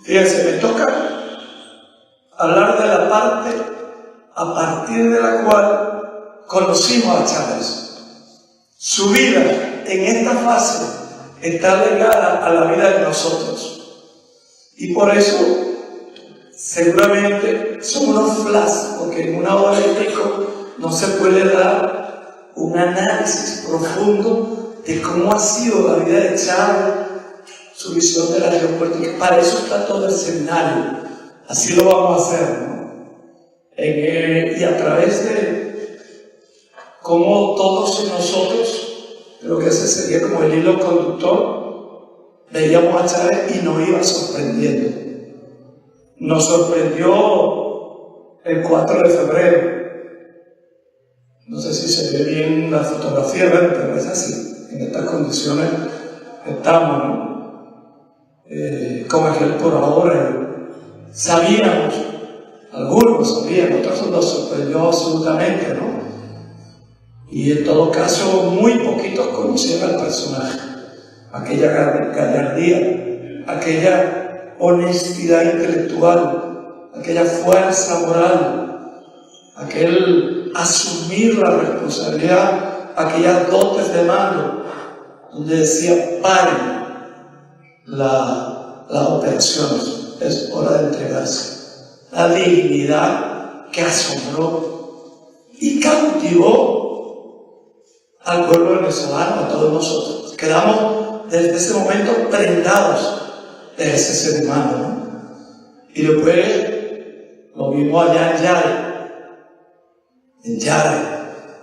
Fíjense, me toca hablar de la parte a partir de la cual conocimos a Chávez. Su vida en esta fase está ligada a la vida de nosotros. Y por eso, seguramente, son unos flashes, porque en una hora y pico no se puede dar un análisis profundo de cómo ha sido la vida de Chávez, su visión de la geopolítica. Para eso está todo el seminario. Así lo vamos a hacer, ¿no? Y a través de cómo todos nosotros, creo que ese sería como el hilo conductor, veíamos a Chávez y nos iba sorprendiendo. Nos sorprendió el 4 de febrero. No sé si se ve bien la fotografía, pero es así. En estas condiciones estamos, ¿no? Como es que por ahora sabíamos, algunos sabían, otros nos sorprendió absolutamente, ¿no? Y en todo caso, muy poquitos conocían al personaje, aquella gallardía, aquella honestidad intelectual, aquella fuerza moral, aquel asumir la responsabilidad, aquellas dotes de mando, donde decía, paren las operaciones, es hora de entregarse. La dignidad que asombró y cautivó al pueblo venezolano, a todos nosotros. Quedamos desde ese momento prendados de ese ser humano, ¿no? Y después lo vimos allá en Yare,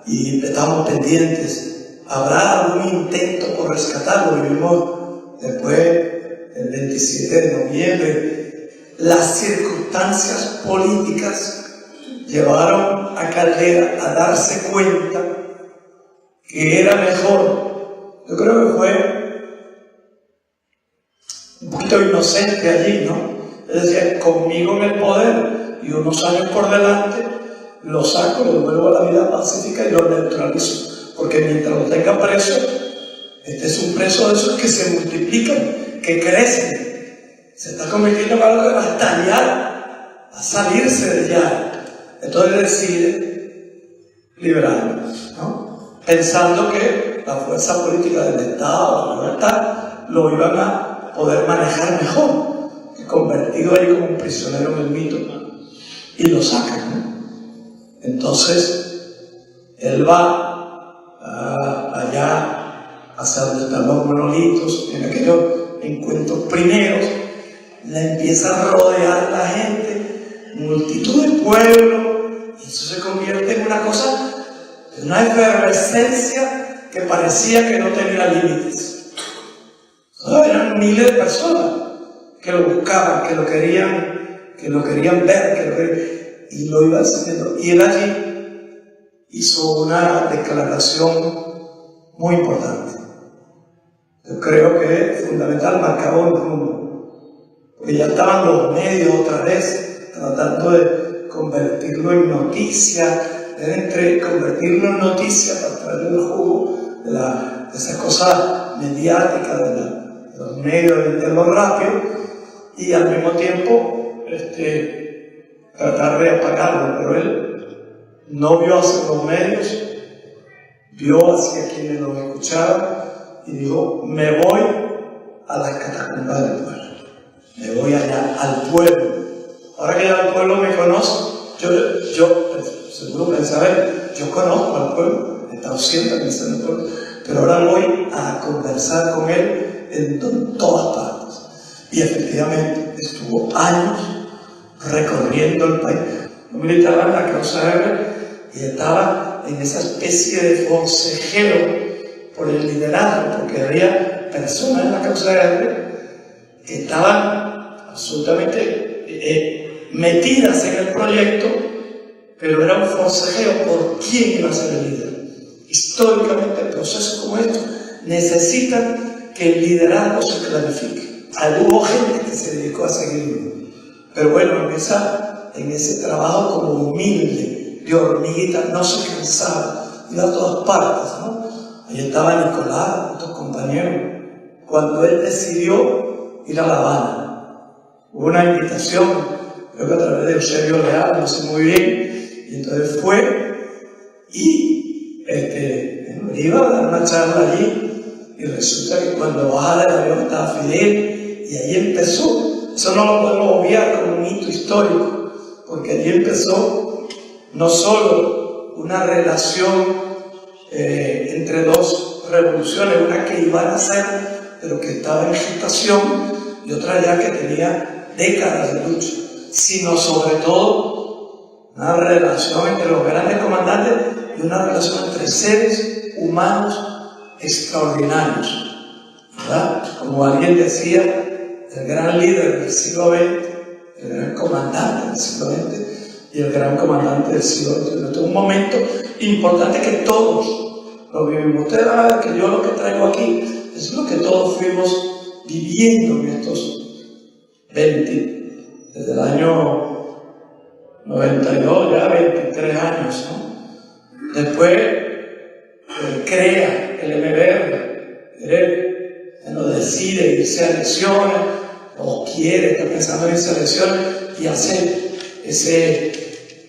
y estamos pendientes. ¿Habrá algún intento por rescatarlo? Lo vimos después, el 27 de noviembre. Las circunstancias políticas llevaron a Caldera a darse cuenta que era mejor. Yo creo que fue un poquito inocente allí, ¿no? Es decir, conmigo en el poder y unos años por delante, lo saco, lo devuelvo a la vida pacífica y lo neutralizo. Porque mientras lo tenga preso, este es un preso de esos que se multiplican, que crecen. Se está convirtiendo en algo que va a estallar, a salirse de ya. Entonces decide liberarnos, ¿no? Pensando que la fuerza política del Estado, la libertad, lo iban a poder manejar mejor, que convertido ahí como un prisionero en el mito, y lo sacan, ¿no? Entonces, él va allá hacia donde están los monolitos, en aquellos encuentros primeros. La empieza a rodear la gente, multitud de pueblo, y eso se convierte en una cosa, en una efervescencia que parecía que no tenía límites. Eran miles de personas que lo buscaban, que lo querían ver, y lo iban haciendo. Y él allí hizo una declaración muy importante. Yo creo que es fundamental, marcaba un rumbo. Porque ya estaban los medios otra vez tratando de convertirlo en noticia, convertirlo en noticia para traerle el jugo de esa cosa mediática de los medios, de venderlo rápido, y al mismo tiempo tratar de apagarlo. Pero él no vio hacia los medios, vio hacia quienes lo escuchaban y dijo: me voy a las catacumbas del pueblo. Me voy allá al pueblo. Ahora que ya el pueblo me conoce, yo seguro pensaré, yo conozco al pueblo, he estado siempre en el pueblo, pero ahora voy a conversar con él en todas partes. Y efectivamente estuvo años recorriendo el país. Yo militaba en la causa R y estaba en esa especie de forcejeo por el liderazgo, porque había personas en la causa R que estaban absolutamente metidas en el proyecto, pero era un forcejeo por quién iba a ser el líder. Históricamente, procesos como estos necesitan que el liderazgo se clarifique. Hubo gente que se dedicó a seguirlo, pero bueno, en ese trabajo como humilde, de hormiguita, no se cansaba, iba a todas partes, ¿no? Ahí estaba Nicolás, otros compañeros, cuando él decidió ir a La Habana. hubo una invitación, creo que a través de Eusebio Leal, no sé muy bien, y entonces fue y iba a dar una charla allí, y resulta que cuando baja del avión estaba Fidel, y ahí empezó, eso no lo podemos obviar como un hito histórico, porque allí empezó no solo una relación entre dos revoluciones, una que iban a ser, pero que estaba en gestación, y otra ya que tenía décadas de lucha, sino sobre todo una relación entre los grandes comandantes y una relación entre seres humanos extraordinarios, ¿verdad? Como alguien decía, el gran líder del siglo XX, el gran comandante del siglo XX y el gran comandante del siglo XXI. Este es un momento importante que todos lo vivimos. Ustedes van a ver que yo lo que traigo aquí es lo que todos fuimos viviendo en estos 20, desde el año 92, ya 23 años, ¿no? Después crea el MBR, lo decide irse a elecciones, o quiere, está pensando en irse a elecciones, y hace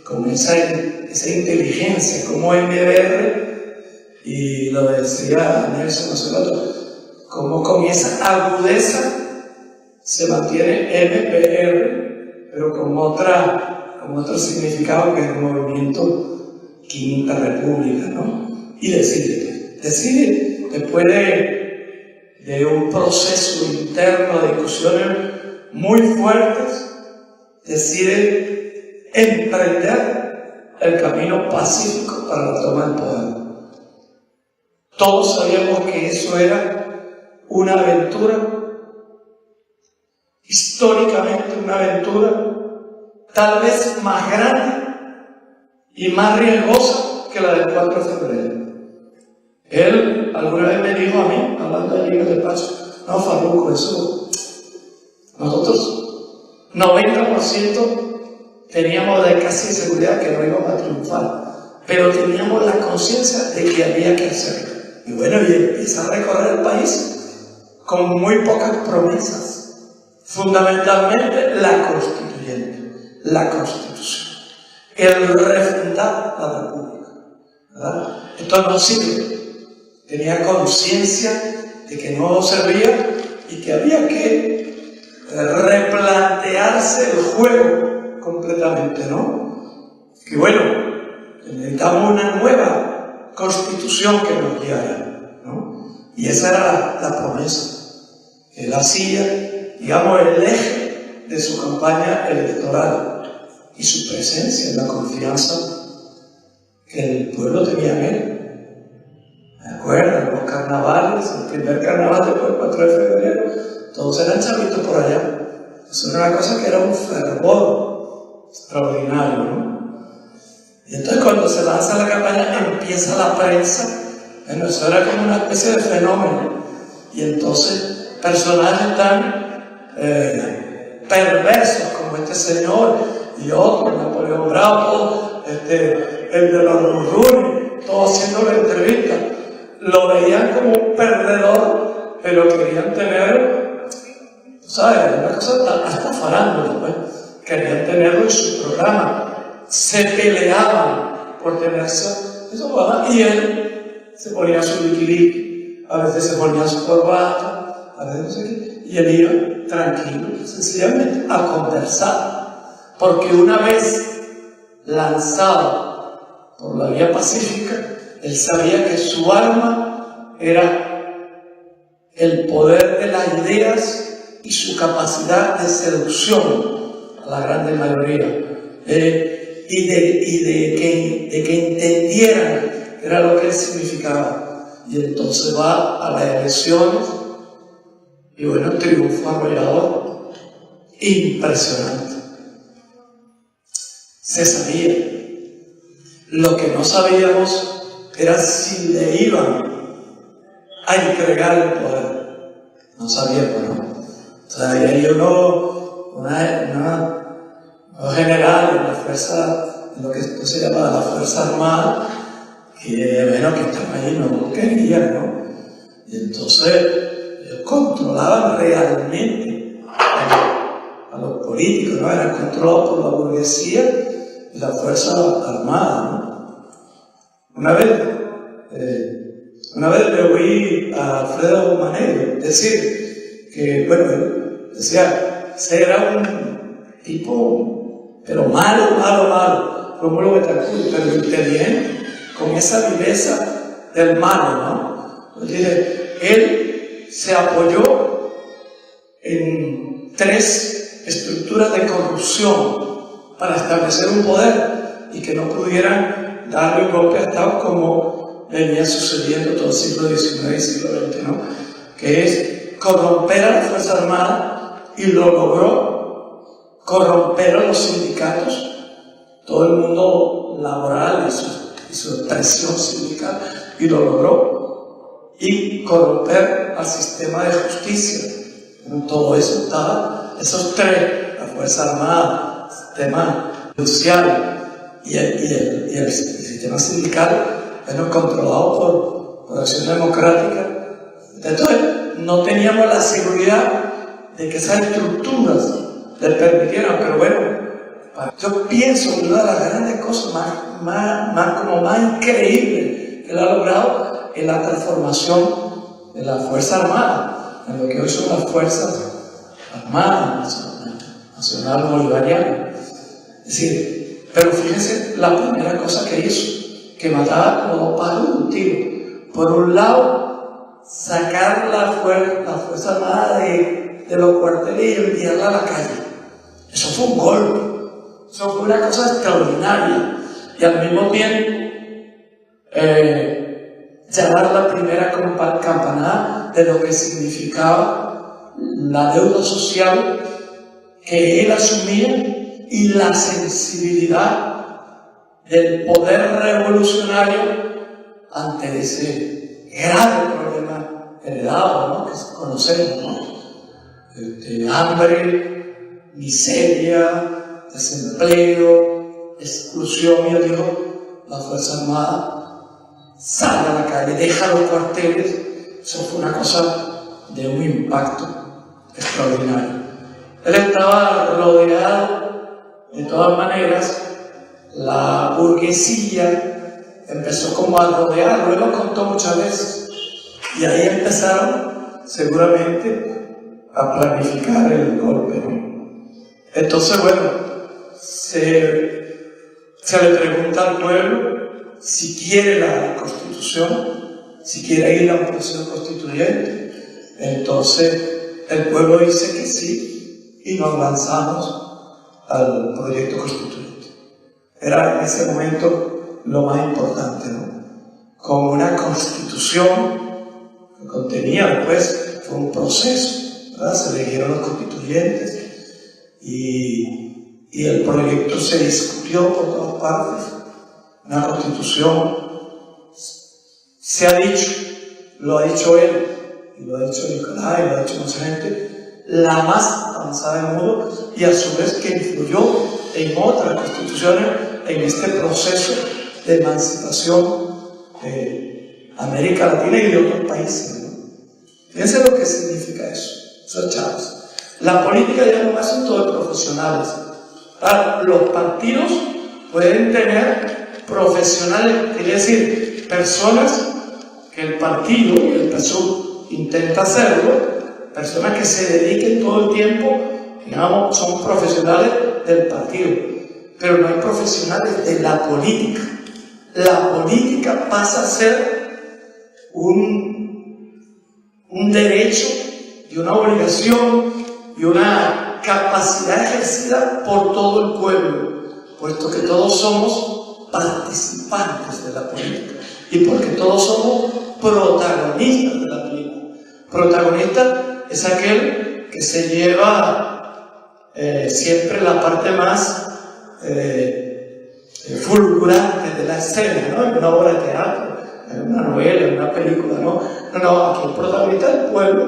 con esa inteligencia como MBR, y lo decía Nelson hace rato, como con esa agudeza se mantiene MPR, pero con otro significado que es el movimiento Quinta República, ¿no? Y decide después de un proceso interno de discusiones muy fuertes, decide emprender el camino pacífico para la toma del poder. Todos sabíamos que eso era una aventura, históricamente una aventura, tal vez más grande y más riesgosa que la del 4 de febrero. Él alguna vez me dijo a mí, hablando allí en el despacho, no, Farruko, eso, nosotros 90% teníamos de casi seguridad que no íbamos a triunfar, pero teníamos la conciencia de que había que hacerlo. Y bueno, y empieza a recorrer el país con muy pocas promesas, fundamentalmente la constituyente, la constitución, el refundar la república, ¿verdad? Esto no sirve. Tenía conciencia de que no servía y que había que replantearse el juego completamente, ¿no? Que bueno, necesitamos una nueva constitución que nos guiara, ¿no? Y esa era la promesa. Él hacía, digamos, el eje de su campaña electoral y su presencia en la confianza que el pueblo tenía en él. ¿Me acuerdan? Los carnavales, el primer carnaval después del 4 de febrero, todos eran chavitos por allá. Eso era una cosa que era un fervor extraordinario, ¿no? Y entonces cuando se lanza la campaña, empieza la prensa. Bueno, eso era como una especie de fenómeno. Y entonces personajes tan perversos como este señor y otros, Napoleón Bravo, el de los Rurrunes, todos haciéndole entrevistas, lo veían como un perdedor, pero querían tener, ¿sabes? Una cosa hasta farándula, pues. Querían tenerlo en su programa. Se peleaban por tener eso y él se ponía su liquiliqui, a veces se ponía su corbata, a veces no sé qué, y él iba tranquilo, sencillamente a conversar, porque una vez lanzado por la vía pacífica, él sabía que su arma era el poder de las ideas y su capacidad de seducción a la grande mayoría. Y de que entendieran qué era lo que él significaba. Y entonces va a las elecciones y bueno, un triunfo arrollador impresionante. Se sabía. Lo que no sabíamos era si le iban a entregar el poder. No sabíamos, ¿no? O sea, hay los generales en la fuerza, en lo que se llama la Fuerza Armada, que bueno, que estaban ahí, no querían, ¿no? Y entonces ellos controlaban realmente a los políticos, ¿no? Eran controlados por la burguesía y la fuerza armada, ¿no? Una vez le oí a Alfredo Manero decir que, bueno, él decía, ese era un tipo, pero malo, Rómulo Betancourt, pero inteligente, con esa viveza del malo, ¿no? Entonces, él se apoyó en 3 estructuras de corrupción para establecer un poder y que no pudieran darle un golpe a Estado como venía sucediendo todo el siglo XIX y siglo XX, ¿no? Que es corromper a la Fuerza Armada, y lo logró, corromper a los sindicatos, todo el mundo laboral y su expresión sindical, y lo logró, y corromper al sistema de justicia. En todo eso estaba, esos 3, la Fuerza Armada, el sistema judicial y el sistema sindical, bueno, controlado por Acción Democrática. Entonces, no teníamos la seguridad de que esas estructuras le permitieran, pero bueno, yo pienso que una de las grandes cosas más increíbles que él ha logrado es la transformación de la Fuerza Armada, en lo que hoy son las Fuerzas Armadas Nacional Bolivariana. Es decir, pero fíjense la primera cosa que hizo, que mataba como 2 pájaros de un tiro. Por un lado, sacar la Fuerza Armada de los cuarteles y enviarla a la calle. Eso fue un golpe, eso fue una cosa extraordinaria. Y al mismo tiempo, llamar la primera campanada de lo que significaba la deuda social que él asumía y la sensibilidad del poder revolucionario ante ese grave problema heredado, ¿no? Que conocemos, ¿no? Hambre, miseria, desempleo, exclusión. Y él dijo, la Fuerza Armada sale a la calle, deja los cuarteles. Eso fue una cosa de un impacto extraordinario. Él estaba rodeado, de todas maneras, la burguesía empezó como a rodearlo, él lo contó muchas veces, y ahí empezaron seguramente a planificar el golpe, ¿no? Entonces, bueno, se le pregunta al pueblo si quiere la Constitución, si quiere ir a un proceso constituyente. Entonces el pueblo dice que sí, y nos lanzamos al proyecto constituyente. Era en ese momento lo más importante, ¿no? Con una constitución que contenía, después fue un proceso, ¿verdad? Se eligieron los constituyentes y el proyecto se discutió por todas partes. Una constitución, se ha dicho, lo ha dicho él, y lo ha dicho Nicolás, y lo ha dicho mucha gente, la más avanzada del mundo, y a su vez que influyó en otras constituciones en este proceso de emancipación de América Latina y de otros países, ¿no? Fíjense lo que significa eso. Eso es Chávez. La política ya no es un asunto de profesionales. Los partidos pueden tener profesionales, quiere decir, personas que el partido y el PSUV intenta hacerlo, personas que se dediquen todo el tiempo, digamos, son profesionales del partido, pero no hay profesionales de la política. La política pasa a ser un derecho y una obligación y una capacidad ejercida por todo el pueblo, puesto que todos somos participantes de la política y porque todos somos protagonistas de la política. Protagonista es aquel que se lleva siempre la parte más fulgurante de la escena, ¿no? En una obra de teatro, en una novela, en una película, ¿no? No, aquí el protagonista del pueblo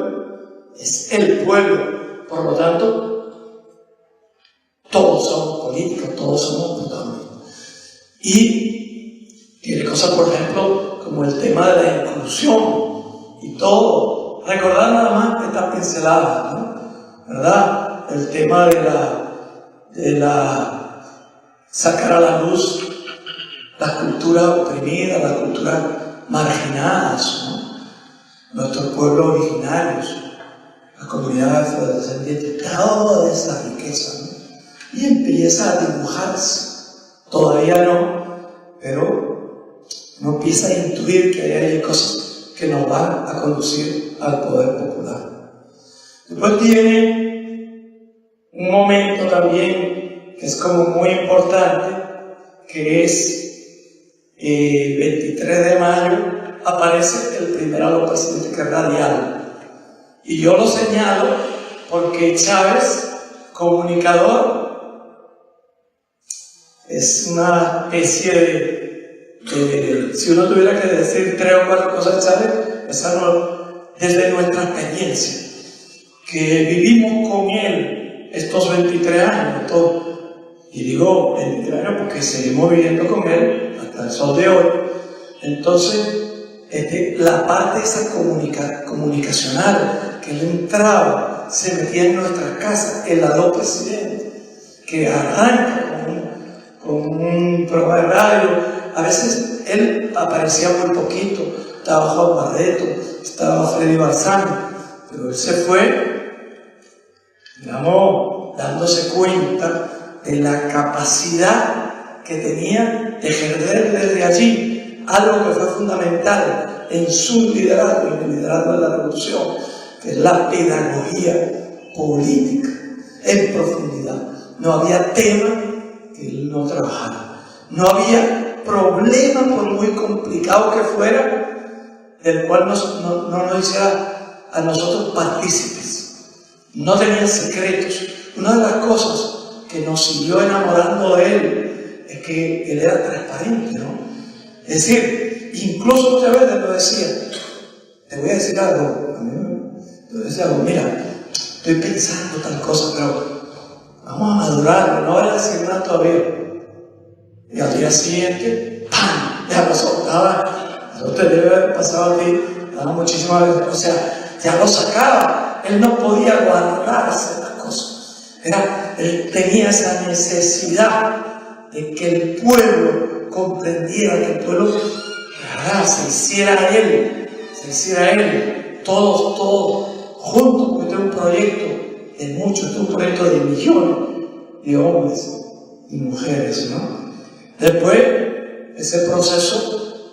es el pueblo. Por lo tanto, todos somos políticos, todos somos protagonistas. Y tiene cosas, por ejemplo, como el tema de la inclusión y todo. Recordar nada más estas pinceladas, ¿no? ¿Verdad? el tema de la sacar a la luz las culturas oprimidas, las culturas marginadas, ¿no? Nuestros pueblos originarios, las comunidades afrodescendientes, toda esa riqueza, ¿no? Y empieza a dibujarse. Todavía no, pero uno empieza a intuir que hay cosas que nos van a conducir al poder popular. Después tiene un momento también que es como muy importante, que es 23 de mayo, aparece el primer aló presidente, que es radial. Y yo lo señalo porque Chávez, comunicador, es una especie de si uno tuviera que decir 3 o 4 cosas de Chávez, esa no, desde nuestra experiencia, que vivimos con él estos 23 años, y digo 23 años porque seguimos viviendo con él hasta el sol de hoy. Entonces, la parte esa comunicacional, que él entraba, se metía en nuestras casas, el aló presidente, que arranca con un programa de radio. A veces él aparecía muy poquito, estaba Juan Barreto, estaba Freddy Balsamo, pero él se fue, digamos, dándose cuenta de la capacidad que tenía de ejercer desde allí algo que fue fundamental en su liderazgo, en el liderazgo de la revolución, que es la pedagogía política en profundidad. No había tema que él no trabajara, no había problema, por muy complicado que fuera, del cual no nos hiciera a nosotros partícipes. No tenía secretos. Una de las cosas que nos siguió enamorando de él es que él era transparente, ¿no? Es decir, incluso muchas veces lo decía, te voy a decir algo, mira, estoy pensando tal cosa, pero vamos a madurarlo, no voy a decir nada todavía. Y al día siguiente, ¡pam!, ya lo soltaba. Eso te debe haber pasado a ti muchísimas veces. O sea, ya lo sacaba. Él no podía guardarse las cosas. Él tenía esa necesidad de que el pueblo comprendiera, que el pueblo se hiciera él, todos juntos, porque este es un proyecto de muchos, este es un proyecto de millones de hombres y mujeres, ¿no? Después, ese proceso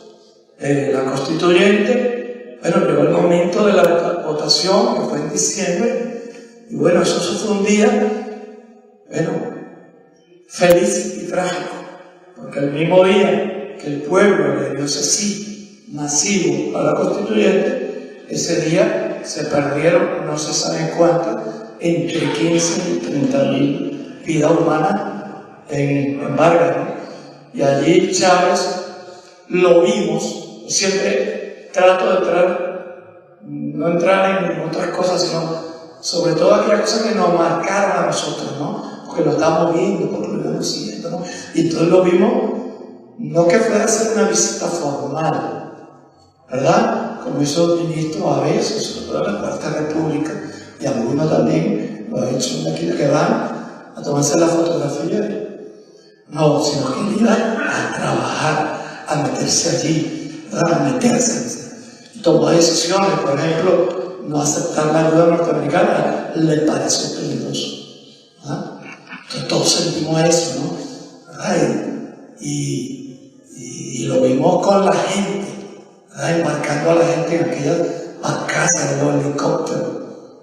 de la constituyente, bueno, llegó el momento de la votación, que fue en diciembre, y bueno, eso fue un día, bueno, feliz y trágico, porque el mismo día que el pueblo le dio ese sí masivo a la constituyente, ese día se perdieron, no se sabe cuántas, entre 15 y 30.000 vidas humanas en Vargas, ¿no? Y allí Chávez lo vimos. Siempre trato de no entrar en otras cosas, sino sobre todo aquellas cosas que nos marcaron a nosotros, ¿no? Porque lo estamos viendo, porque lo estamos siguiendo, ¿no? Y entonces lo vimos, no que fuera a ser una visita formal, ¿verdad? Como hizo el ministro a veces, sobre todo en la Cuarta República, y algunos también lo ha hecho aquí, que van a tomarse la fotografía. No, sino que él iba a trabajar, a meterse allí, ¿verdad? A meterse. Tomó decisiones, por ejemplo, no aceptar la ayuda norteamericana, le pareció peligroso, ¿verdad? Entonces todos sentimos eso, ¿no? ¿Verdad? Y lo vimos con la gente, ¿verdad? Embarcando a la gente en aquellas barcazas, en los helicópteros.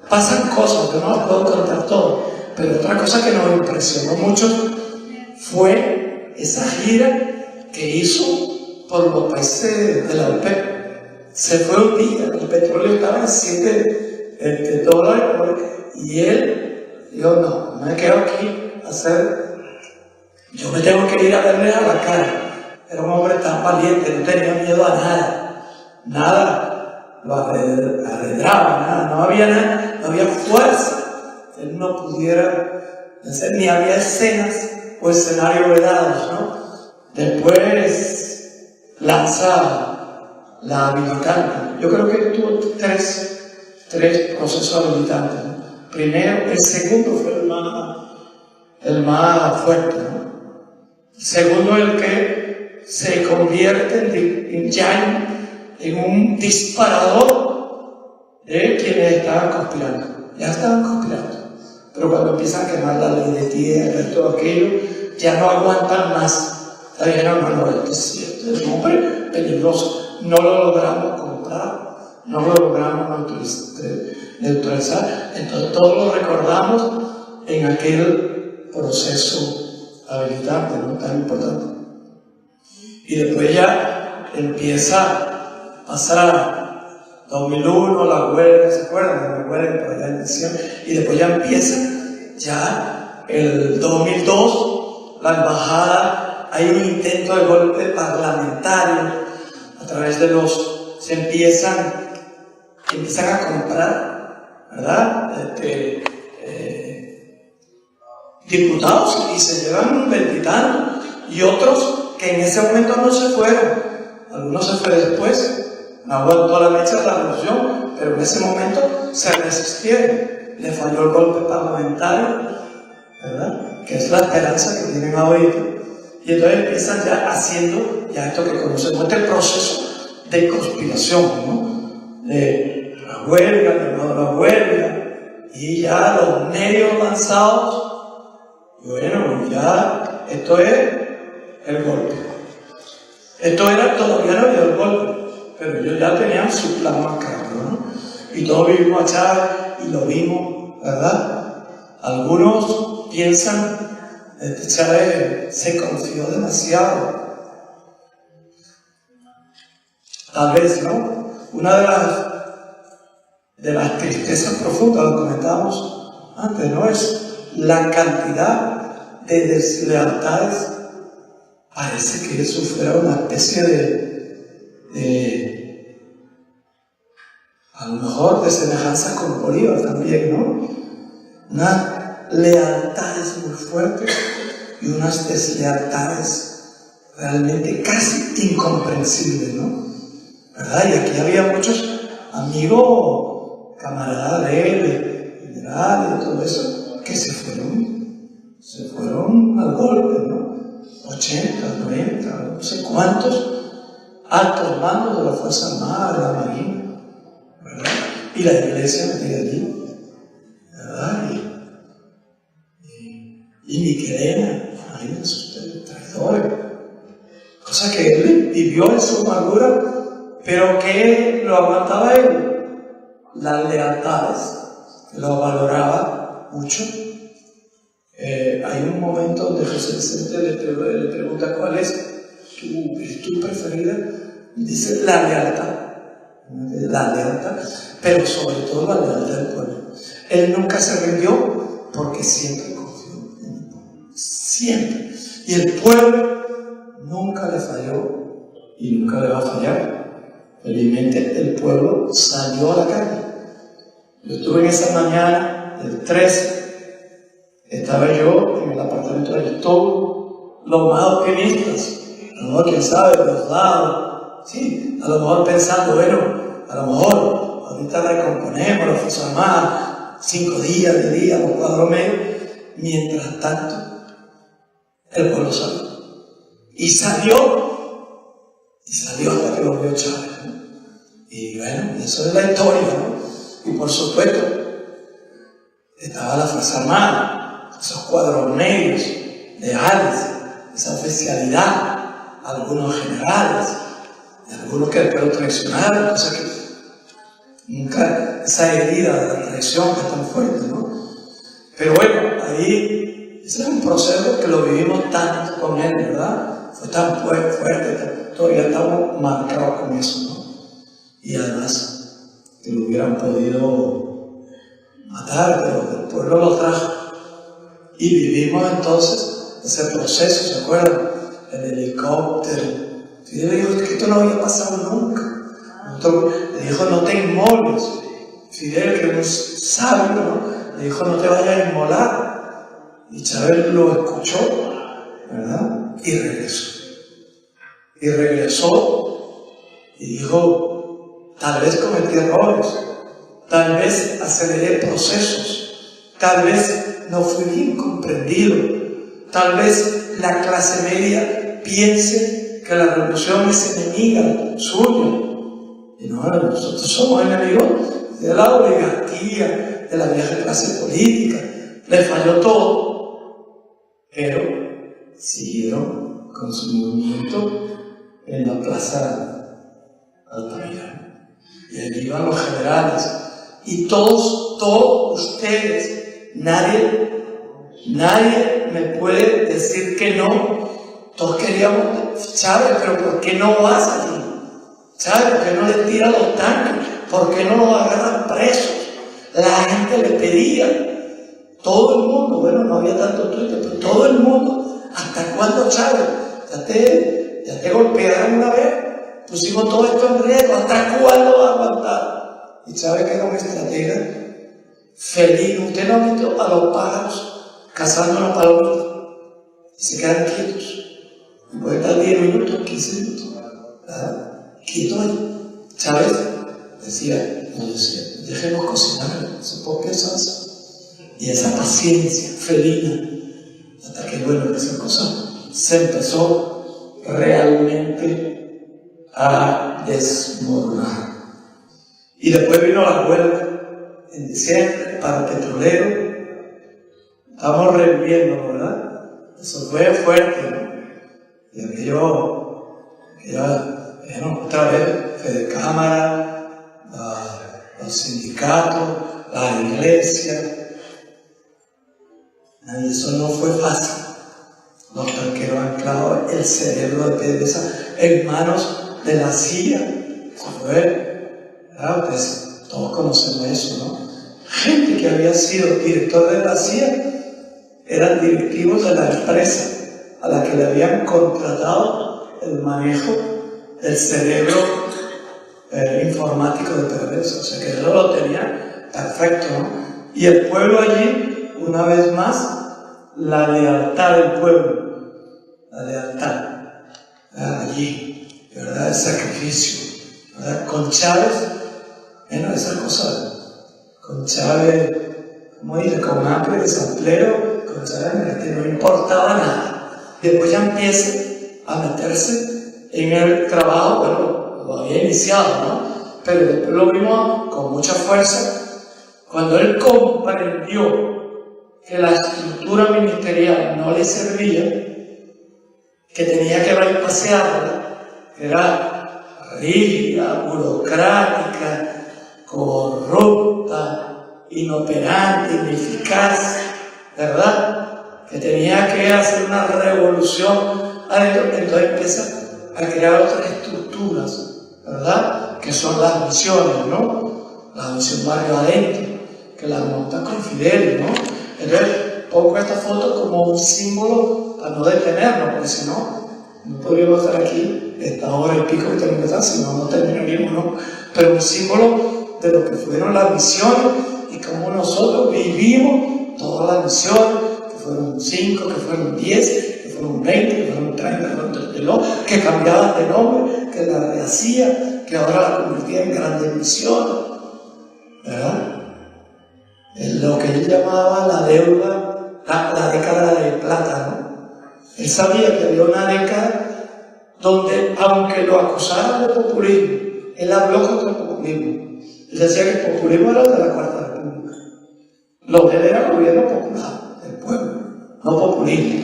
Pasan cosas, yo no las puedo contar todo, pero otra cosa que nos impresionó mucho fue esa gira que hizo por los países de la OPEP. Se fue un día, el petróleo estaba en $7 y él dijo, no me quedo aquí a hacer, yo me tengo que ir a verle a la cara. Era un hombre tan valiente, no tenía miedo a nada lo arredraba, nada, no había fuerza, él no pudiera hacer, ni había escenas o escenarios vedados, ¿no? Después lanza la habilitante. Yo creo que tuvo tres procesos habilitantes, ¿no? Primero, el segundo fue el más fuerte, ¿no? El segundo, el que se convierte en un disparador de quienes estaban conspirando. Ya estaban conspirando, pero cuando empiezan a quemar la ley de tierra y todo aquello, ya no aguantan más. Dijeron, no, este es un hombre peligroso, no lo logramos comprar, no lo logramos neutralizar. Entonces todos lo recordamos en aquel proceso habilitante, ¿no? Tan importante. Y después ya empieza a pasar 2001, la huelga, ¿se acuerdan? La huelga por allá en diciembre. Y después ya empieza ya el 2002, la embajada. Hay un intento de golpe parlamentario a través de se empiezan a comprar, ¿verdad? Diputados y se llevan un veintitantos y otros que en ese momento no se fueron. Algunos se fueron después, no aguantó la mecha de la revolución, pero en ese momento se resistieron. Le falló el golpe parlamentario, ¿verdad? Que es la esperanza que tienen ahorita. Y entonces empiezan ya haciendo ya esto que conocemos, este proceso de conspiración, ¿no? De la huelga, la huelga, y ya los medios lanzados, y bueno, ya esto es el golpe. Esto era, todavía no había el golpe, pero ellos ya tenían su plan macabro, ¿no? Y todos vivimos a Chávez y lo vimos, ¿verdad? Algunos piensan Chávez se confió demasiado. Tal vez, ¿no? Una de las tristezas profundas, lo comentábamos antes, ¿no? Es la cantidad de deslealtades. Parece que eso fuera una especie a lo mejor de semejanza con Bolívar también, ¿no? Unas lealtades muy fuertes y unas deslealtades realmente casi incomprensibles, ¿no? ¿Verdad? Y aquí había muchos amigos, camaradas de él, generales y todo eso, que se fueron al golpe, ¿no? 80, 90, no sé cuántos altos mandos de la Fuerza Armada, de la Marina, ¿verdad? Y la iglesia de allí, ¿verdad? Y Miquelena, imagínense ustedes, traidores. Cosa que él vivió en su amargura, pero que lo aguantaba él. Las lealtades, que lo valoraba mucho. Hay un momento donde José Vicente le pregunta cuál es tu virtud preferida. Y dice la lealtad, pero sobre todo la lealtad del pueblo. Él nunca se rindió porque siempre confió en el pueblo. Siempre. Y el pueblo nunca le falló y nunca le va a fallar. Felizmente el pueblo salió a la calle. Yo estuve en esa mañana del 13. Estaba yo en el apartamento de todos los más optimistas, a lo mejor, quién sabe, de los lados, sí, a lo mejor pensando, bueno, a lo mejor ahorita recomponemos la Fuerza Armada, 5 días, 10 días, o 4 meses. Mientras tanto, el pueblo salió. Y salió hasta que lo vio Chávez, ¿no? Y bueno, eso es la historia, ¿no? Y por supuesto, estaba la Fuerza Armada, esos cuadros negros, leales, esa oficialidad, algunos generales, y algunos que después lo traicionaron, cosa que nunca, esa herida de la traición que es tan fuerte, ¿no? Pero bueno, ahí, ese es un proceso que lo vivimos tanto con él, ¿verdad? Fue tan fuerte, todavía estamos marcados con eso, ¿no? Y además, que lo hubieran podido matar, pero el pueblo lo trajo. Y vivimos entonces ese proceso, ¿se acuerdan? El helicóptero. Fidel le dijo que esto no había pasado nunca. Le dijo, no te inmoles. Fidel, que no es sabio, ¿no? Le dijo, no te vayas a inmolar. Y Chávez lo escuchó, ¿verdad? Y regresó y dijo, tal vez cometí errores, tal vez aceleré procesos, tal vez no fui bien comprendido. Tal vez la clase media piense que la revolución es enemiga suya. Y no, nosotros somos enemigos de la oligarquía, de la vieja clase política. Les falló todo, pero siguieron con su movimiento en la plaza Altamira. Y allí iban los generales. Y todos ustedes, nadie me puede decir que no. Todos queríamos, Chávez, pero ¿por qué no vas allí? Chávez, ¿por qué no le tiran los tanques? ¿Por qué no los agarran presos? La gente le pedía. Todo el mundo, bueno, no había tanto Twitter, pero todo el mundo, ¿hasta cuándo, Chávez? Ya te golpearon una vez, pusimos todo esto en riesgo, ¿hasta cuándo va a aguantar? Y Chávez, que era un estratega feliz. Usted no ha visto a los pájaros cazando una palomita y se quedan quietos. Y puede estar 10 minutos, 15 minutos, ¿verdad? Quieto ahí. Chávez decía, dejemos cocinar su propia salsa. Y esa paciencia felina, hasta que, bueno, esa cosa se empezó realmente a desmoronar. Y después vino la huelga en diciembre para el petrolero. Estamos reviviendo, ¿verdad? Eso fue fuerte, ¿no? Y aquello, bueno, otra vez, Fedecámara, los sindicatos, la iglesia. Y eso no fue fácil. Los tanqueros anclados, el cerebro de PDVSA en manos de la CIA. Eso fue, ¿verdad? Ustedes todos conocemos eso, ¿no? Gente que había sido director de la CIA eran directivos de la empresa a la que le habían contratado el manejo del cerebro informático de PDVSA. O sea que eso lo tenía perfecto, ¿no? Y el pueblo allí, una vez más, la lealtad del pueblo, la lealtad, ¿verdad? Allí, ¿verdad? El sacrificio, ¿verdad? Con Chávez, bueno, esa cosa, con Chávez, como dice, con hambre de samplero, con Chávez que no importaba nada. Después ya empieza a meterse en el trabajo, bueno, lo había iniciado, ¿no? Pero después lo vimos con mucha fuerza cuando él comprendió que la estructura ministerial no le servía, que tenía que bypasearla, que era rígida, burocrática, corrupta, inoperante, ineficaz, ¿verdad? Que tenía que hacer una revolución adentro. Entonces empieza a crear otras estructuras, ¿verdad? Que son las misiones, ¿no? La misión Barrio Adentro, que la monta con Fidel, ¿no? Entonces, pongo esta foto como un símbolo para no detenernos, porque si no podríamos estar aquí esta hora y pico que tenemos que estar, si no terminaríamos, ¿no? Pero un símbolo de lo que fueron las misiones y cómo nosotros vivimos todas las misiones, que fueron 5, que fueron 10, que fueron 20, que fueron 30, que fueron 32, que cambiaban de nombre, que la rehacía, que ahora la convertía en grandes misiones, ¿verdad? Lo que él llamaba la deuda, la década de plata, ¿no? Él sabía que había una década donde, aunque lo acusaran de populismo, él habló contra el populismo. Él decía que el populismo era el de la Cuarta República. Lo de él era gobierno popular, del pueblo, no populismo.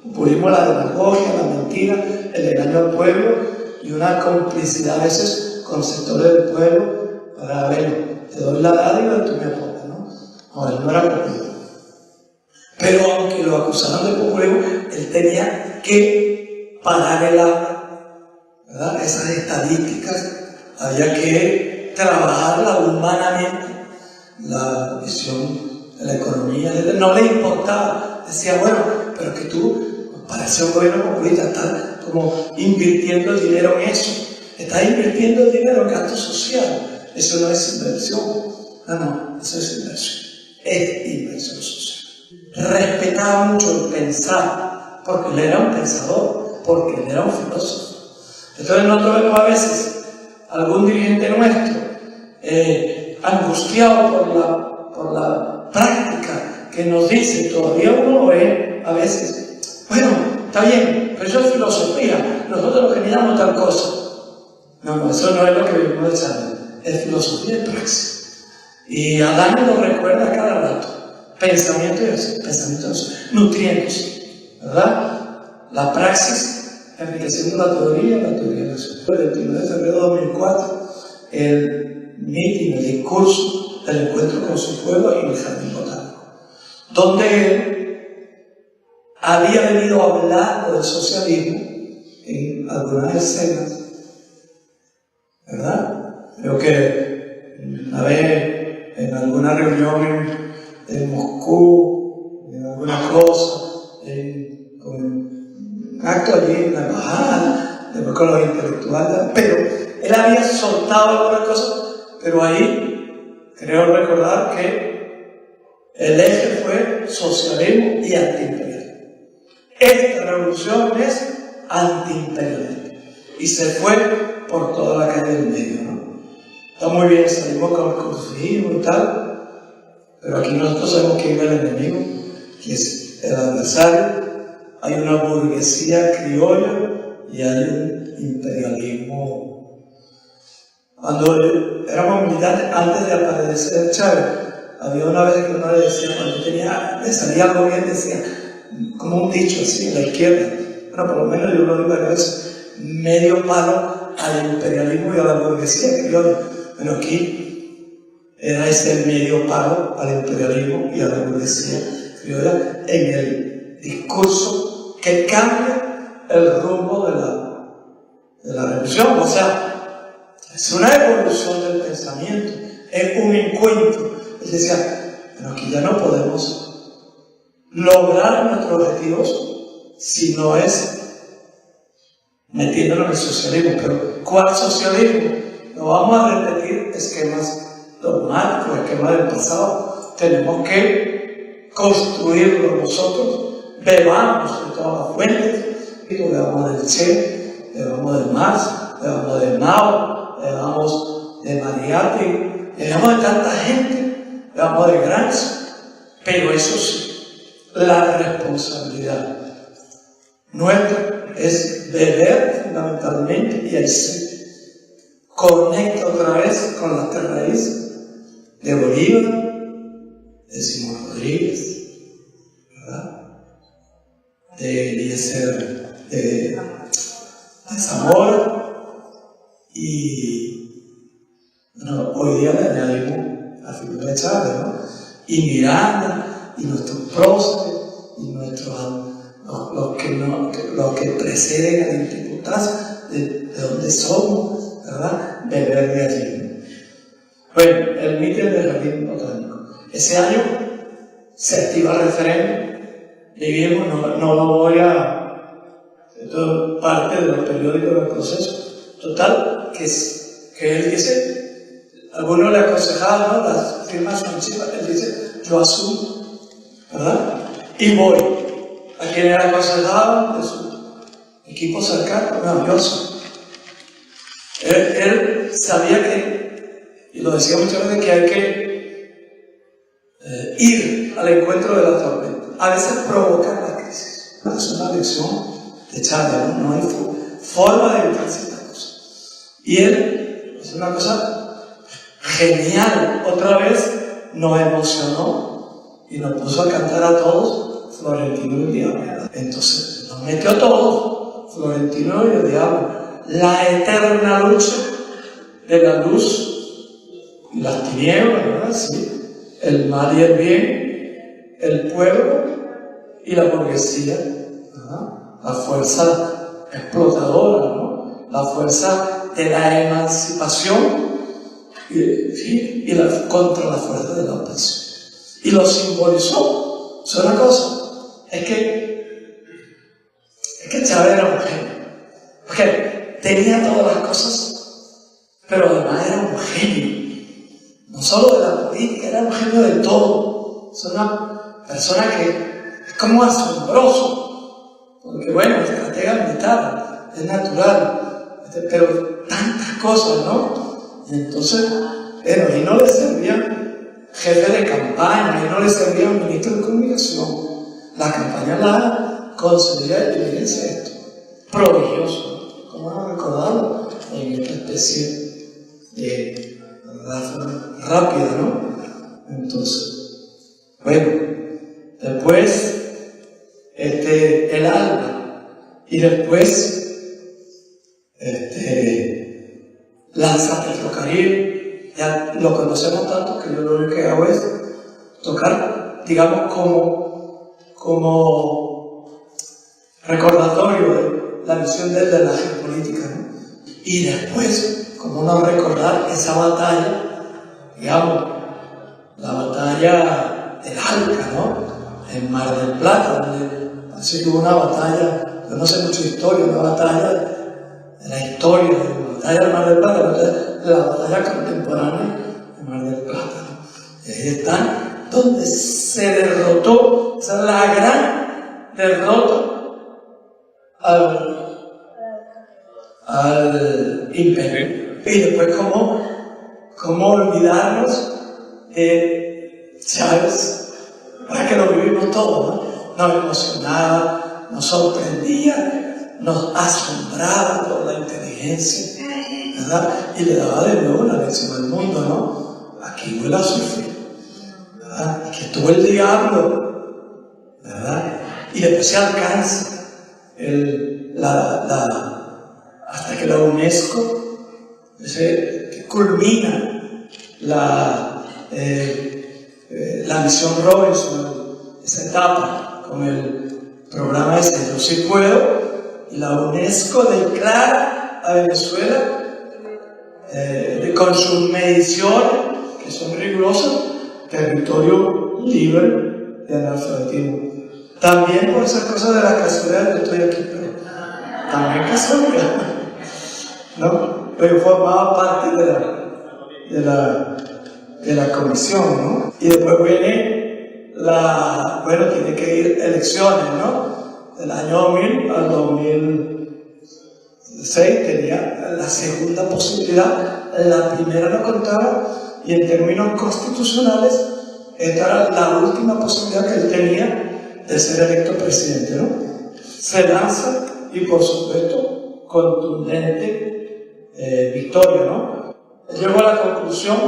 Populismo es la demagogia, la mentira, el engaño al pueblo y una complicidad a veces con sectores del pueblo para ver, te doy la dádiva y tú me apoyas. No, él no era populismo. Pero aunque lo acusaron de populismo, él tenía que parar el hambre, ¿verdad? Esas estadísticas había que trabajarla humanamente. La visión de la economía no le importaba. Decía, bueno, pero que tú, parece un gobierno populista, estás como invirtiendo el dinero en eso. Estás invirtiendo el dinero en gasto social. Eso no es inversión. No, eso es inversión. Es inversión social. Respetaba mucho el pensar, porque él era un pensador, porque él era un filósofo. Entonces nosotros vemos a veces algún dirigente nuestro angustiado por la práctica que nos dice, todavía uno lo ve a veces, bueno, está bien, pero eso es filosofía, nosotros lo que miramos tal cosa. No, eso no es lo que vivimos de Chávez, es filosofía y praxis. Y Adán nos recuerda cada rato, pensamiento y acción, nutriéndose, ¿verdad? La praxis, enriqueciendo la teoría y la acción. El 29 de febrero de 2004, el meeting, el discurso del encuentro con su pueblo en el Jardín Botánico, donde él había venido hablando del socialismo en algunas escenas, ¿verdad? Creo que una vez en alguna reunión en Moscú, en alguna cosa, con un acto allí en la embajada, después con los intelectuales, pero él había soltado algunas cosas, pero ahí creo recordar que el eje fue socialismo y antiimperialismo. Esta revolución es antiimperialismo y se fue por toda la calle del medio, ¿no? Está muy bien, salimos con el crucifijo y tal, pero aquí nosotros sabemos quién es el enemigo, que es el adversario. Hay una burguesía criolla y hay un imperialismo. Cuando éramos militares, antes de aparecer Chávez, había una vez que uno le decía, cuando le salía algo bien, decía, como un dicho así, en la izquierda, bueno, por lo menos yo lo digo varias veces, medio palo al imperialismo y a la burguesía criolla. Bueno, aquí era ese medio palo al imperialismo y a la burguesía criolla en el discurso que cambia el rumbo de la revolución. O sea, es una evolución del pensamiento, es un encuentro. Él decía, pero aquí ya no podemos lograr nuestros objetivos si no es metiéndonos en el socialismo. Pero ¿cuál socialismo? No vamos a repetir esquemas dogmáticos, esquemas del pasado. Tenemos que construirlo nosotros. Bebamos de todas las fuentes. Bebamos del Che, bebamos de Marx, bebamos de Mao, bebamos de Mariátegui, bebamos de tanta gente, bebamos de Gramsci. Pero eso sí, la responsabilidad nuestra es beber fundamentalmente y el ser. Conecta otra vez con las tres raíces de Bolívar, de Simón Rodríguez, ¿verdad? De Eliezer, de Zamora, y bueno, hoy día le añadimos a figura de Chávez, ¿no? Y Miranda, y nuestros próceres, y nuestros los que preceden a la imputación de donde somos, ¿verdad? Beber de allí. Bueno, el mitin del Jardín Botánico. Ese año se activa el referéndum. Vivimos, no lo voy a... Esto es parte de los periódicos del proceso. Total, que él dice, algunos le aconsejaban, ¿no? Las firmas son chivas, él dice, yo asumo, ¿verdad? Y voy. ¿A quién era aconsejado? De su equipo cercano. No, yo asumo. Él sabía que, y lo decía muchas veces, que hay que ir al encuentro de la tormenta. A veces provocar la crisis. Es una lección de Chávez, ¿no? No hay forma de evitar ciertas cosas. Y él es una cosa genial. Otra vez nos emocionó y nos puso a cantar a todos Florentino y el Diablo. Entonces nos metió a todos, Florentino y el Diablo. La eterna lucha de la luz y las tinieblas, ¿verdad? Sí. El mal y el bien, el pueblo y la burguesía, ¿verdad? La fuerza explotadora, ¿no? La fuerza de la emancipación contra la fuerza de la opresión. Y lo simbolizó. Es una cosa, es que Chávez era un genio. Porque tenía todas las cosas, pero además era un genio. No solo de la política, era un genio de todo. Es una persona que es como asombroso. Porque bueno, estratega militar, es natural. Pero tantas cosas, ¿no? Y entonces, bueno, y no le servían jefe de campaña, y no le servía un ministro de comunicación. La campaña la concedía y fíjense esto, prodigioso, ¿cómo no recordarlo? En esta especie de ráfaga rápida, ¿no? Entonces, bueno, después el alba, y después lanza Petrocaribe. Ya lo conocemos tanto que yo lo único que hago es tocar, digamos, como recordatorio de la visión de la geopolítica, ¿no? Y después, como no recordar esa batalla, digamos, la batalla del Alca, ¿no? En Mar del Plata, donde parece que hubo una batalla, yo no sé mucho de historia, una batalla de la historia, de la batalla del Mar del Plata, de la batalla contemporánea de Mar del Plata, ¿no? Y ahí están, donde se derrotó, o sea, la gran derrota al imperio. Y después, ¿cómo olvidarnos de Chávez? Para que lo vivimos todo, ¿no? Nos emocionaba, nos sorprendía, nos asombraba por la inteligencia, ¿verdad? Y le daba de nuevo la lección al mundo, ¿no? Aquí huele a sufrir, ¿verdad? Aquí estuvo el diablo, ¿verdad? Y después se alcanza hasta que la UNESCO que culmina la misión Robinson, esa etapa con el programa ese Yo Sí Puedo, y la UNESCO declara a Venezuela con sus mediciones, que son rigurosas, territorio libre de analfabetismo. También por esas cosas de la casualidad yo estoy aquí, pero también casualidad, ¿no? Pero formaba parte de la comisión, ¿no? Y después viene tiene que ir elecciones, ¿no? Del año 2000 al 2006 tenía la segunda posibilidad, la primera no contaba, y en términos constitucionales, esta era la última posibilidad que él tenía de ser electo presidente, ¿no? Se lanza y, por supuesto, contundente victoria, ¿no? Llegó a la conclusión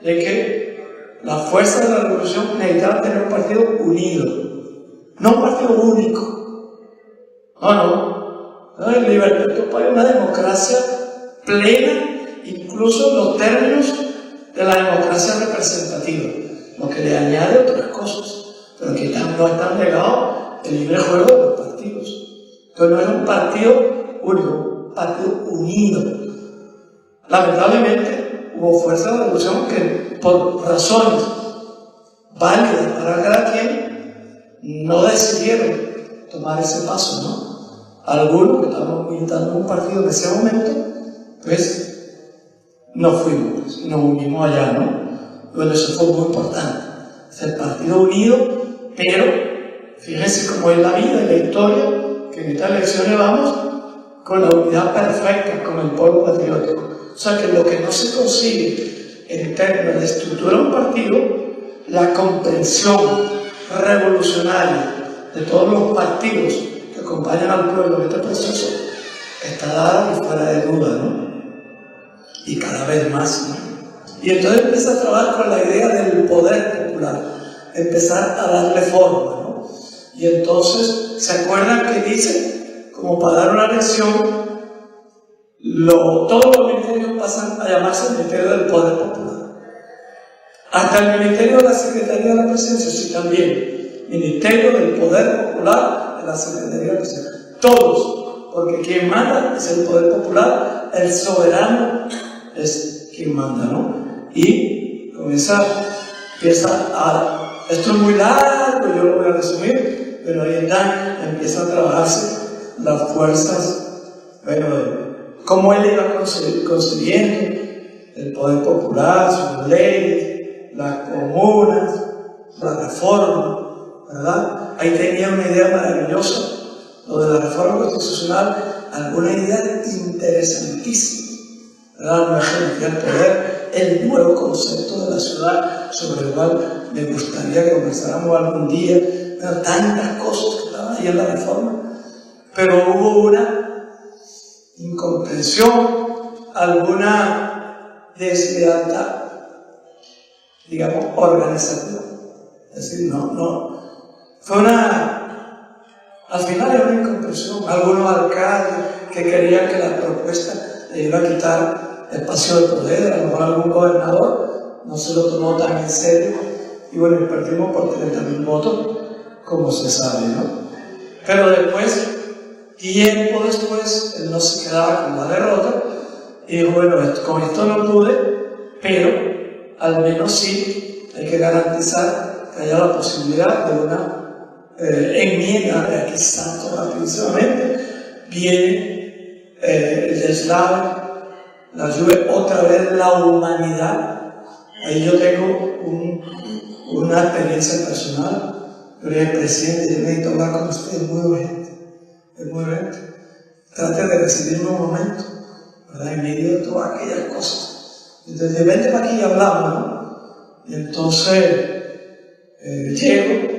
de que la fuerza de la revolución necesitaba tener un partido unido, no un partido único. No, en libertad hay una democracia plena, incluso en los términos de la democracia representativa, lo que le añade otras cosas, pero que no está negado el libre juego de los partidos. Entonces no es un partido único, un partido unido. Lamentablemente hubo fuerzas de revolución que, por razones válidas para cada quien, no decidieron tomar ese paso, ¿no? Algunos que estábamos militando en un partido en ese momento, pues nos fuimos y nos unimos allá, ¿no? Bueno, eso fue muy importante. Es el partido unido, pero fíjense cómo es la vida y la historia, que en estas elecciones vamos con la unidad perfecta, con el pueblo patriótico. O sea que lo que no se consigue en términos de estructura de un partido, la comprensión revolucionaria de todos los partidos que acompañan al pueblo en este proceso, está dada y fuera de duda, ¿no? Y cada vez más, ¿no? Y entonces empieza a trabajar con la idea del poder popular, empezar a darle forma, ¿no? Y entonces, ¿se acuerdan que dice, como para dar una lección, todos los ministerios pasan a llamarse el Ministerio del Poder Popular? Hasta el Ministerio de la Secretaría de la Presidencia, sí, también. Ministerio del Poder Popular de la Secretaría de la Presidencia. Todos, porque quien manda es el Poder Popular, el soberano es quien manda, ¿no? Y empieza esto es muy largo, yo lo voy a resumir, pero ahí empiezan a trabajarse las fuerzas, bueno, cómo él iba consiguiendo el poder popular, sus leyes, las comunas, la reforma, ¿verdad? Ahí tenía una idea maravillosa, lo de la reforma constitucional, alguna idea interesantísima, ¿verdad? No es el poder, el nuevo concepto de la ciudad, sobre el cual me gustaría que conversáramos algún día. Pero tantas cosas que estaban ahí en la reforma, pero hubo una incomprensión, alguna deslealtad, digamos, organizativa. Es decir, fue al final era una incomprensión. Algunos alcaldes que querían que la propuesta le iba a quitar espacio de poder, a lo mejor algún gobernador no se lo tomó tan en serio, y bueno, y perdimos por 30.000 votos, como se sabe, ¿no? Pero después, tiempo después, él no se quedaba con la derrota, y dijo, bueno, con esto no pude, pero al menos sí hay que garantizar que haya la posibilidad de una enmienda. De aquí salto rapidísimamente, viene el deslave, la lluvia, otra vez la humanidad. Ahí yo tengo una experiencia personal. Yo le dije, presidente, yo necesito hablar con usted, es muy urgente. Trate de recibirme un momento, ¿verdad? En medio de todas aquellas cosas. Entonces, vente para aquí y hablamos, ¿no? Y entonces llego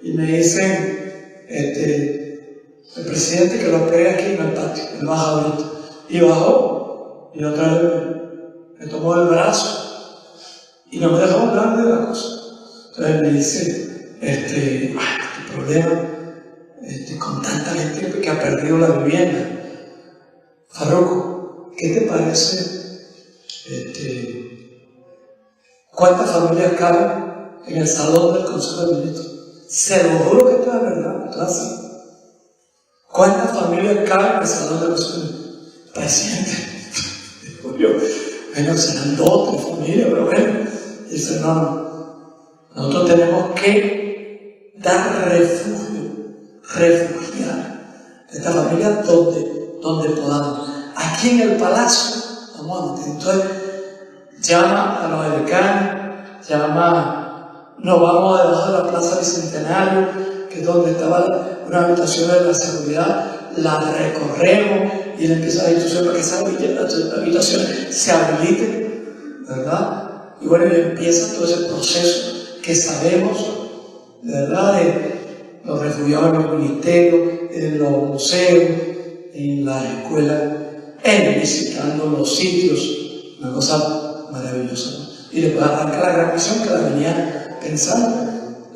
y me dicen, el presidente que lo espere aquí en el patio, él baja ahorita. Y bajó, y otra vez me tomó el brazo y no me dejó hablar de la cosa. Entonces me dice, tu problema con tanta gente que ha perdido la vivienda. Farruko, ¿qué te parece? ¿Cuántas familias caben en el salón del Consejo de Ministros? Se lo juro que esto es verdad, esto es así. ¿Cuántas familias caben en el salón del Consejo de Ministros? Presidente, digo yo, bueno, serán 2 o 3 familias, pero bueno. Y dice, nosotros tenemos que dar refugiar a esta familia donde podamos. Aquí en el palacio, vamos a entonces llama a los decanos, nos vamos debajo de la Plaza Bicentenario, que es donde estaba una habitación de la seguridad, la recorremos y él empieza la instrucción para que esas habitaciones se habiliten, ¿verdad? Y bueno, y empieza todo ese proceso que sabemos, ¿verdad?, de los refugiados en los ministerios, en los museos, en las escuelas, visitando los sitios, una cosa maravillosa, ¿no? Y después arranca la gran misión que la venía pensando,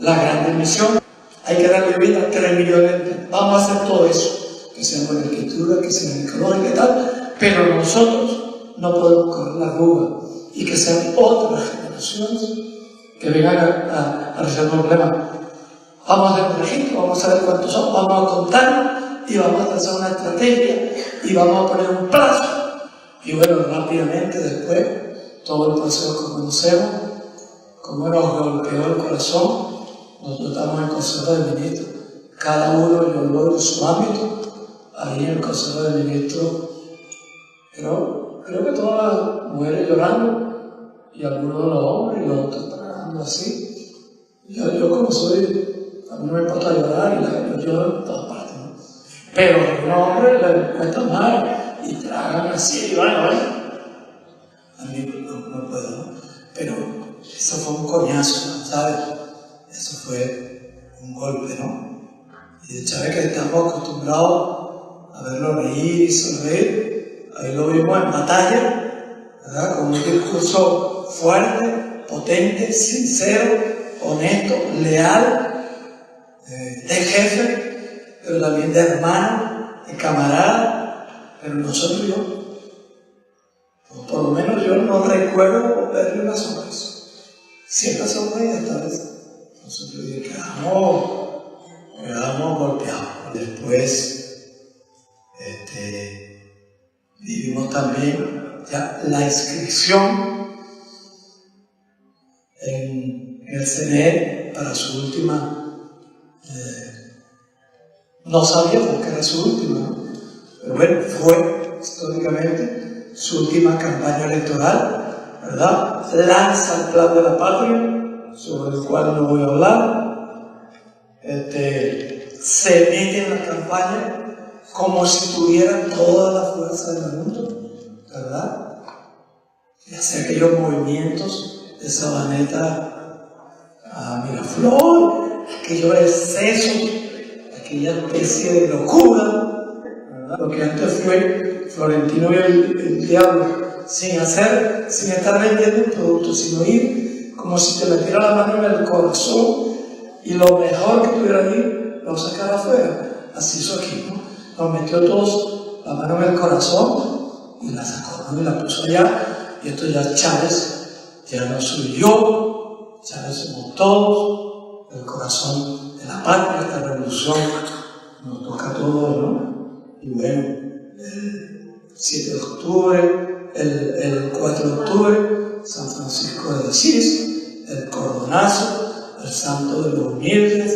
la gran misión. Hay que darle vida a 3 millones, vamos a hacer todo eso, que sea con arquitectura, que sea ecológica y tal, pero nosotros no podemos correr la arruga, y que sean otras generaciones que vengan a resolver el problema. Vamos a hacer un registro, vamos a saber cuántos son, vamos a contar y vamos a hacer una estrategia y vamos a poner un plazo. Y bueno, rápidamente después, todo el proceso que conocemos, como nos golpeó el corazón, nosotros estamos en el Consejo de Ministros, cada uno lloró en su ámbito, ahí en el Consejo de Ministros, creo que todas las mujeres llorando y algunos de los hombres y los otros trabajando así. Yo como soy, a mí no me importa llorar y yo lloro en todas partes, ¿no? Pero a un hombre le cuesta más y tragan así y bueno, a mí no puedo, ¿no? Pero eso fue un coñazo, ¿sabes? Eso fue un golpe, ¿no? Y de Chávez, que estamos acostumbrados a verlo reír y sonreír, ahí lo vimos en batalla, ¿verdad? Con un discurso fuerte, potente, sincero, honesto, leal, de jefe, pero también de hermano, de camarada. Pero nosotros, por lo menos yo no recuerdo verle una sonrisa. Siempre sonreía esta vez. Nosotros quedamos golpeados. Después vivimos también ya la inscripción en el CNE para su última. No sabíamos que era su última, ¿no? Pero bueno, fue históricamente su última campaña electoral, ¿verdad? Lanza el plan de la patria, sobre el cual no voy a hablar. Se mete en la campaña como si tuviera toda la fuerza del mundo, ¿verdad? y hacía aquellos movimientos de Sabaneta a Miraflor, aquellos excesos, aquella especie de locura, ¿verdad? Lo que antes fue Florentino y el diablo, sin estar vendiendo un producto, sino ir como si te metiera la mano en el corazón y lo mejor que tuviera ahí lo sacara afuera. Así hizo aquí, ¿no? Nos metió todos la mano en el corazón y la sacó, ¿no? Y la puso allá. Y esto ya Chávez, ya no soy yo, Chávez somos todos, el corazón de la patria, esta revolución nos toca a todos, ¿no? Y bueno, el 7 de octubre, el 4 de octubre, San Francisco de Asís, el cordonazo, el santo de los humildes,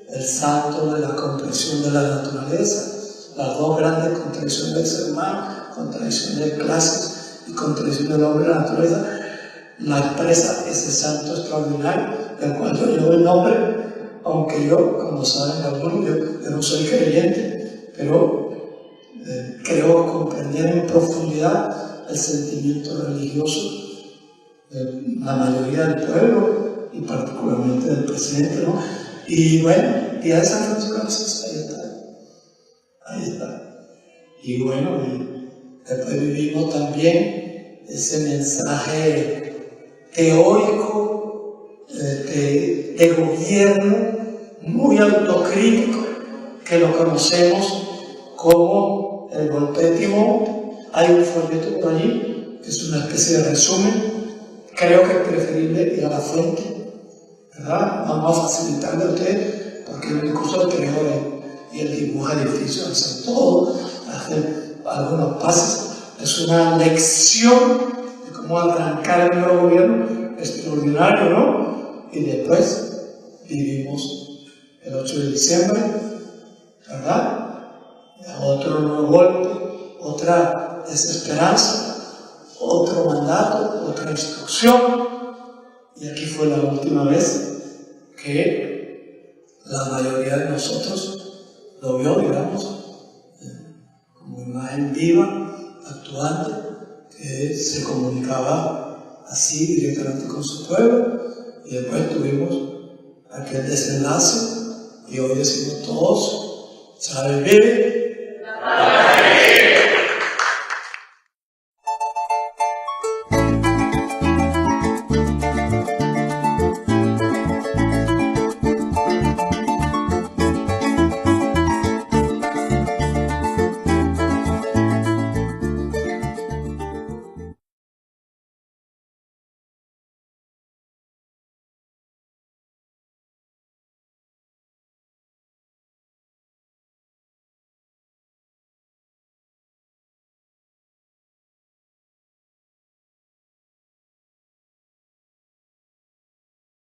el santo de la comprensión de la naturaleza, las dos grandes contradicciones del ser humano, contradicción de clases y contradicción del hombre y la naturaleza, la expresa ese santo extraordinario, del cual yo llevo el nombre, aunque yo, como saben algunos, yo no soy creyente, pero creo comprender en profundidad el sentimiento religioso de la mayoría del pueblo y particularmente del presidente, ¿no? Y bueno, Día de San Francisco de Asís, ahí está. Y bueno, después vivimos también ese mensaje teórico de gobierno muy autocrítico, que lo conocemos como el golpe de timón. Hay un folleto por allí, que es una especie de resumen. Creo que es preferible ir a la fuente, ¿verdad? Vamos a facilitarle a usted, porque el discurso anterior y el dibujo es difícil, hacer todo, hacer algunos pasos. Es una lección de cómo arrancar el nuevo gobierno extraordinario, ¿no? Y después vivimos el 8 de diciembre, ¿verdad? Otro nuevo golpe, otra desesperanza, otro mandato, otra instrucción. Y aquí fue la última vez que la mayoría de nosotros lo vio, digamos, como imagen viva, actuante, que se comunicaba así directamente con su pueblo. Y después tuvimos aquel desenlace y hoy decimos todos, Chávez vive.